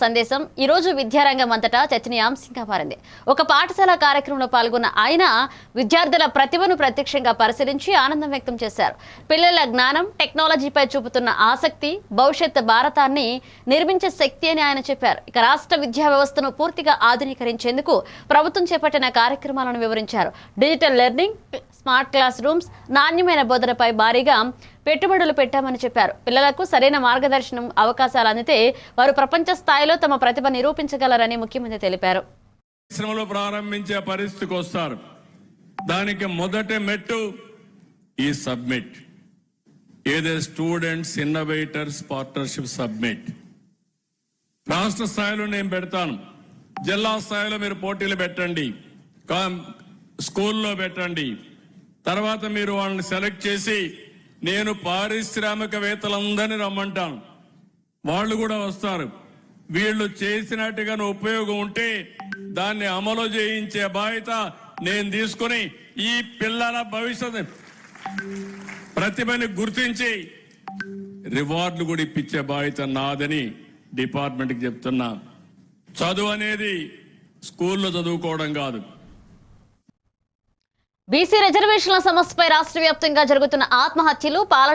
సందేశం ఈ రోజు విద్యారంగం అంతటా చర్చనీయాంశంగా మారింది. ఒక పాఠశాల కార్యక్రమంలో పాల్గొన్న ఆయన విద్యార్థుల ప్రతిభను ప్రత్యక్షంగా పరిశీలించి ఆనందం వ్యక్తం చేశారు. పిల్లల జ్ఞానం, టెక్నాలజీపై చూపుతున్న ఆసక్తి భవిష్యత్ భారతాన్ని నిర్మించే శక్తి అని ఆయన చెప్పారు. ఇక రాష్ట్ర విద్యా వ్యవస్థను పూర్తిగా ఆధునీకరించేందుకు ప్రభుత్వం చేపట్టిన కార్యక్రమాలను వివరించారు. Digital learning, smart class rooms, నాణ్యమైన బోధనపై భారీగా పెట్టుబడులు పెట్టామని చెప్పారు. పిల్లలకు సరైన మార్గదర్శనం, అవకాశాలు అందితే వారు ప్రపంచ స్థాయిలో తమ ప్రతిభ నిరూపించగలరని ముఖ్యమంత్రి తెలిపారు. పరిశ్రమలు ప్రారంభించే పరిస్థితికి వస్తారు. దానికి మొదటి మెట్టు ఈ సబ్మిట్, ఏదే స్టూడెంట్స్ ఇన్నోవేటర్స్ పార్ట్నర్షిప్ సబ్మిట్. రాష్ట్ర స్థాయిలో నేను పెడతాను, జిల్లా స్థాయిలో మీరు పోటీలు పెట్టండి, స్కూల్లో పెట్టండి. తర్వాత మీరు వాళ్ళని సెలెక్ట్ చేసి నేను పారిశ్రామికవేత్తలందరినీ రమ్మంటాను, వాళ్ళు కూడా వస్తారు. వీళ్ళు చేసినట్టుగా ఉపయోగం ఉంటే దాన్ని అమలు చేయించే బాధ్యత నేను తీసుకుని ఈ పిల్లల భవిష్యత్ ప్రతిభని గుర్తించి రివార్డులు కూడా ఇప్పించే బాధ్యత నాదని డిపార్ట్మెంట్కి చెప్తున్నా. చదువు అనేది స్కూల్లో చదువుకోవడం కాదు. బీసీ రిజర్వేషన్ల సమస్యపై రాష్ట్ర వ్యాప్తంగా జరుగుతున్న ఆత్మహత్యలు, పాలన